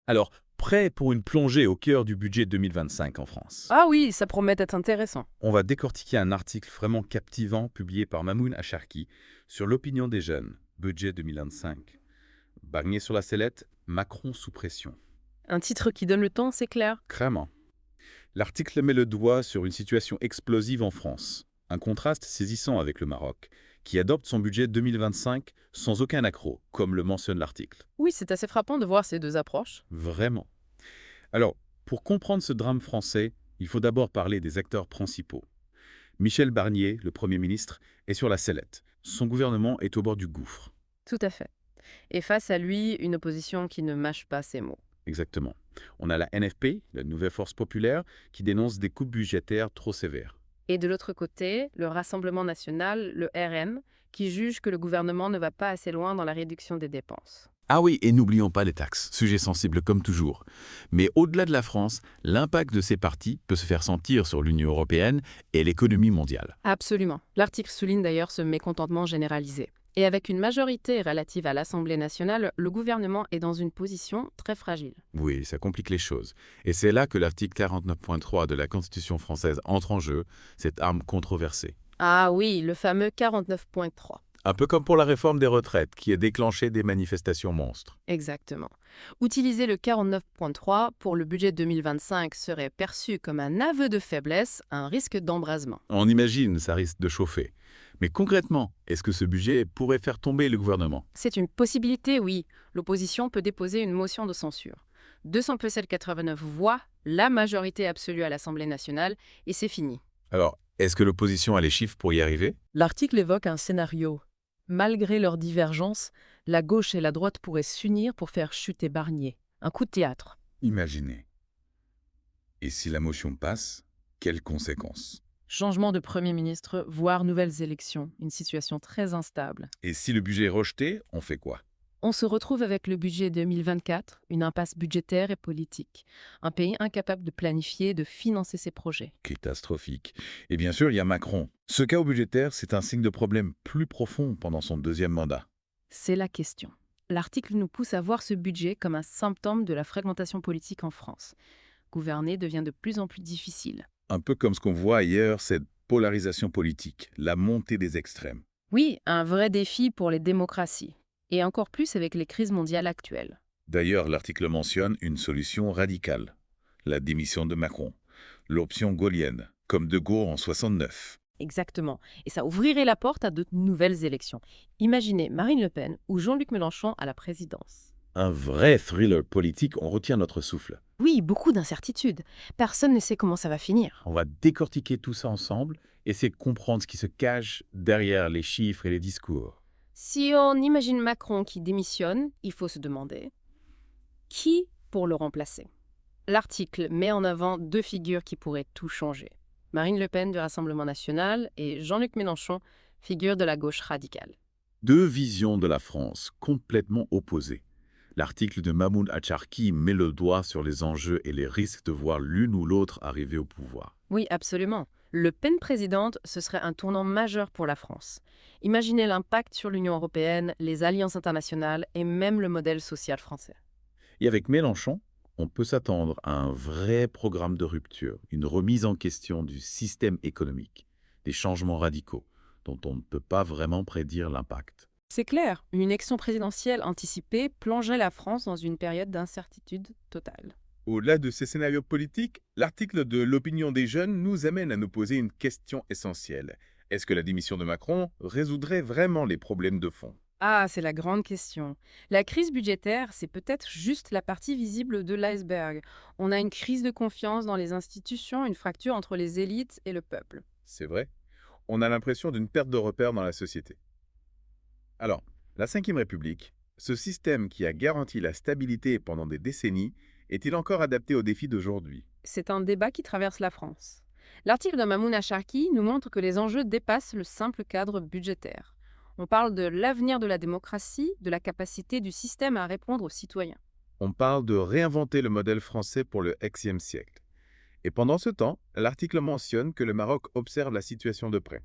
Alors, prêt pour une plongée au cœur du budget 2025 en France. Ah oui, ça promet d'être intéressant. On va décortiquer un article vraiment captivant publié par Mamoun Acharki sur l'opinion des jeunes, budget 2025. Barnier sur la sellette, Macron sous pression. Un titre qui donne le ton, c'est clair. Vraiment. L'article met le doigt sur une situation explosive en France. Un contraste saisissant avec le Maroc, qui adopte son budget 2025 sans aucun accroc, comme le mentionne l'article. Oui, c'est assez frappant de voir ces deux approches. Vraiment. Alors, pour comprendre ce drame français, il faut d'abord parler des acteurs principaux. Michel Barnier, le Premier ministre, est sur la sellette. Son gouvernement est au bord du gouffre. Tout à fait. Et face à lui, une opposition qui ne mâche pas ses mots. Exactement. On a la NFP, la Nouvelle Force Populaire, qui dénonce des coupes budgétaires trop sévères. Et de l'autre côté, le Rassemblement national, le RN, qui juge que le gouvernement ne va pas assez loin dans la réduction des dépenses. Ah oui, et n'oublions pas les taxes, sujet sensible comme toujours. Mais au-delà de la France, l'impact de ces partis peut se faire sentir sur l'Union européenne et l'économie mondiale. Absolument. L'article souligne d'ailleurs ce mécontentement généralisé. Et avec une majorité relative à l'Assemblée nationale, le gouvernement est dans une position très fragile. Oui, ça complique les choses. Et c'est là que l'article 49.3 de la Constitution française entre en jeu, cette arme controversée. Ah oui, le fameux 49.3. Un peu comme pour la réforme des retraites, qui a déclenché des manifestations monstres. Exactement. Utiliser le 49.3 pour le budget 2025 serait perçu comme un aveu de faiblesse, un risque d'embrasement. On imagine, ça risque de chauffer. Mais concrètement, est-ce que ce budget pourrait faire tomber le gouvernement? C'est une possibilité, oui. L'opposition peut déposer une motion de censure. 289 voix, la majorité absolue à l'Assemblée nationale, et c'est fini. Alors, est-ce que l'opposition a les chiffres pour y arriver? L'article évoque un scénario. Malgré leurs divergences, la gauche et la droite pourraient s'unir pour faire chuter Barnier. Un coup de théâtre. Imaginez. Et si la motion passe, quelles conséquences? Changement de Premier ministre, voire nouvelles élections. Une situation très instable. Et si le budget est rejeté, on fait quoi? On se retrouve avec le budget 2024, une impasse budgétaire et politique. Un pays incapable de planifier et de financer ses projets. Catastrophique. Et bien sûr, il y a Macron. Ce chaos budgétaire, c'est un signe de problème plus profond pendant son deuxième mandat. C'est la question. L'article nous pousse à voir ce budget comme un symptôme de la fragmentation politique en France. Gouverner devient de plus en plus difficile. Un peu comme ce qu'on voit ailleurs, cette polarisation politique, la montée des extrêmes. Oui, un vrai défi pour les démocraties. Et encore plus avec les crises mondiales actuelles. D'ailleurs, l'article mentionne une solution radicale. La démission de Macron. L'option gaullienne, comme De Gaulle en 69. Exactement. Et ça ouvrirait la porte à de nouvelles élections. Imaginez Marine Le Pen ou Jean-Luc Mélenchon à la présidence. Un vrai thriller politique, on retient notre souffle. Oui, beaucoup d'incertitudes. Personne ne sait comment ça va finir. On va décortiquer tout ça ensemble, essayer de comprendre ce qui se cache derrière les chiffres et les discours. Si on imagine Macron qui démissionne, il faut se demander qui pour le remplacer. L'article met en avant deux figures qui pourraient tout changer. Marine Le Pen du Rassemblement national et Jean-Luc Mélenchon, figure de la gauche radicale. Deux visions de la France complètement opposées. L'article de Mamoun Acharki met le doigt sur les enjeux et les risques de voir l'une ou l'autre arriver au pouvoir. Oui, absolument. Le Pen présidente, ce serait un tournant majeur pour la France. Imaginez l'impact sur l'Union européenne, les alliances internationales et même le modèle social français. Et avec Mélenchon, on peut s'attendre à un vrai programme de rupture, une remise en question du système économique, des changements radicaux dont on ne peut pas vraiment prédire l'impact. C'est clair, une élection présidentielle anticipée plongerait la France dans une période d'incertitude totale. Au-delà de ces scénarios politiques, l'article de l'opinion des jeunes nous amène à nous poser une question essentielle. Est-ce que la démission de Macron résoudrait vraiment les problèmes de fond? Ah, c'est la grande question. La crise budgétaire, c'est peut-être juste la partie visible de l'iceberg. On a une crise de confiance dans les institutions, une fracture entre les élites et le peuple. C'est vrai. On a l'impression d'une perte de repères dans la société. Alors, la Ve République, ce système qui a garanti la stabilité pendant des décennies, est-il encore adapté aux défis d'aujourd'hui? C'est un débat qui traverse la France. L'article de Mamoun Acharki nous montre que les enjeux dépassent le simple cadre budgétaire. On parle de l'avenir de la démocratie, de la capacité du système à répondre aux citoyens. On parle de réinventer le modèle français pour le XXe siècle. Et pendant ce temps, l'article mentionne que le Maroc observe la situation de près.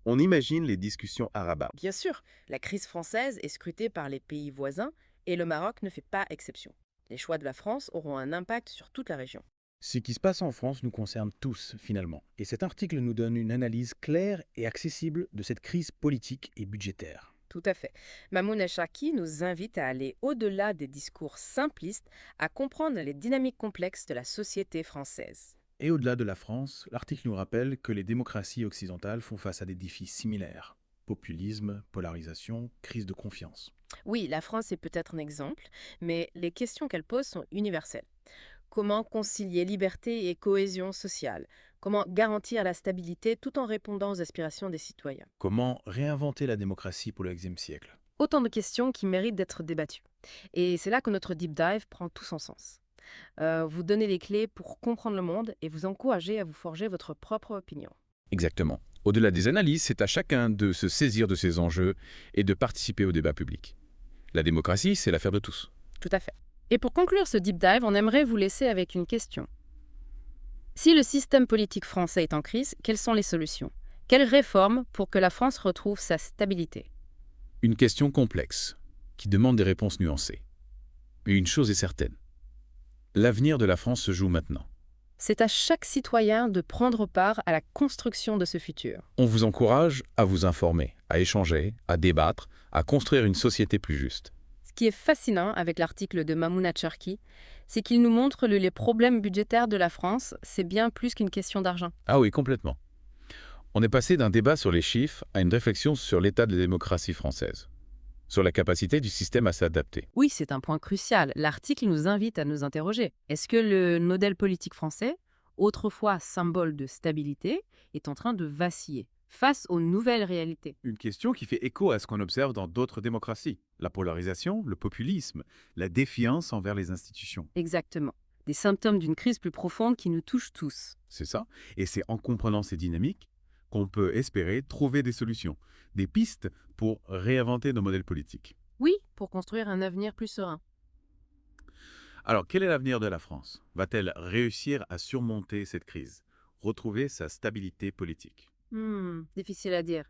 On imagine les discussions à Rabat. Bien sûr, la crise française est scrutée par les pays voisins et le Maroc ne fait pas exception. Les choix de la France auront un impact sur toute la région. Ce qui se passe en France nous concerne tous, finalement. Et cet article nous donne une analyse claire et accessible de cette crise politique et budgétaire. Tout à fait. Mamouna Chaki nous invite à aller au-delà des discours simplistes, à comprendre les dynamiques complexes de la société française. Et au-delà de la France, l'article nous rappelle que les démocraties occidentales font face à des défis similaires. Populisme, polarisation, crise de confiance. Oui, la France est peut-être un exemple, mais les questions qu'elle pose sont universelles. Comment concilier liberté et cohésion sociale? Comment garantir la stabilité tout en répondant aux aspirations des citoyens? Comment réinventer la démocratie pour le XXe siècle? Autant de questions qui méritent d'être débattues. Et c'est là que notre deep dive prend tout son sens. Vous donnez les clés pour comprendre le monde et vous encourager à vous forger votre propre opinion. Exactement. Au-delà des analyses, c'est à chacun de se saisir de ces enjeux et de participer au débat public. La démocratie, c'est l'affaire de tous. Tout à fait. Et pour conclure ce deep dive, on aimerait vous laisser avec une question. Si le système politique français est en crise, quelles sont les solutions? Quelles réformes pour que la France retrouve sa stabilité? Une question complexe, qui demande des réponses nuancées. Mais une chose est certaine. L'avenir de la France se joue maintenant. C'est à chaque citoyen de prendre part à la construction de ce futur. On vous encourage à vous informer, à échanger, à débattre, à construire une société plus juste. Ce qui est fascinant avec l'article de Mamouna Chaki, c'est qu'il nous montre que les problèmes budgétaires de la France, c'est bien plus qu'une question d'argent. Ah oui, complètement. On est passé d'un débat sur les chiffres à une réflexion sur l'état de la démocratie française, sur la capacité du système à s'adapter. Oui, c'est un point crucial. L'article nous invite à nous interroger. Est-ce que le modèle politique français, autrefois symbole de stabilité, est en train de vaciller face aux nouvelles réalités? Une question qui fait écho à ce qu'on observe dans d'autres démocraties. La polarisation, le populisme, la défiance envers les institutions. Exactement. Des symptômes d'une crise plus profonde qui nous touche tous. C'est ça. Et c'est en comprenant ces dynamiques qu'on peut espérer trouver des solutions, des pistes pour réinventer nos modèles politiques. Oui, pour construire un avenir plus serein. Alors, quel est l'avenir de la France? Va-t-elle réussir à surmonter cette crise, retrouver sa stabilité politique? Difficile à dire.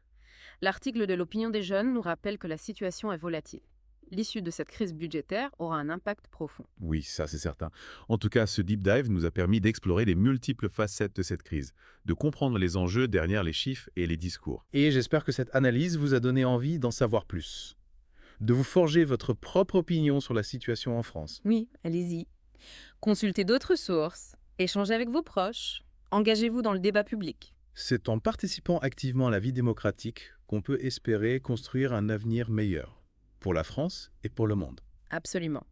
L'article de l'opinion des jeunes nous rappelle que la situation est volatile. L'issue de cette crise budgétaire aura un impact profond. Oui, ça c'est certain. En tout cas, ce deep dive nous a permis d'explorer les multiples facettes de cette crise, de comprendre les enjeux derrière les chiffres et les discours. Et j'espère que cette analyse vous a donné envie d'en savoir plus, de vous forger votre propre opinion sur la situation en France. Oui, allez-y. Consultez d'autres sources, échangez avec vos proches, engagez-vous dans le débat public. C'est en participant activement à la vie démocratique qu'on peut espérer construire un avenir meilleur, pour la France et pour le monde. Absolument.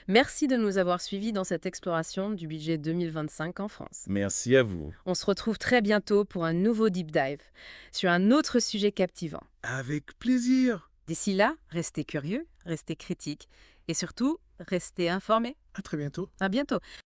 Merci de nous avoir suivis dans cette exploration du budget 2025 en France. Merci à vous. On se retrouve très bientôt pour un nouveau deep dive sur un autre sujet captivant. Avec plaisir. D'ici là, restez curieux, restez critiques et surtout, restez informés. À très bientôt. À bientôt.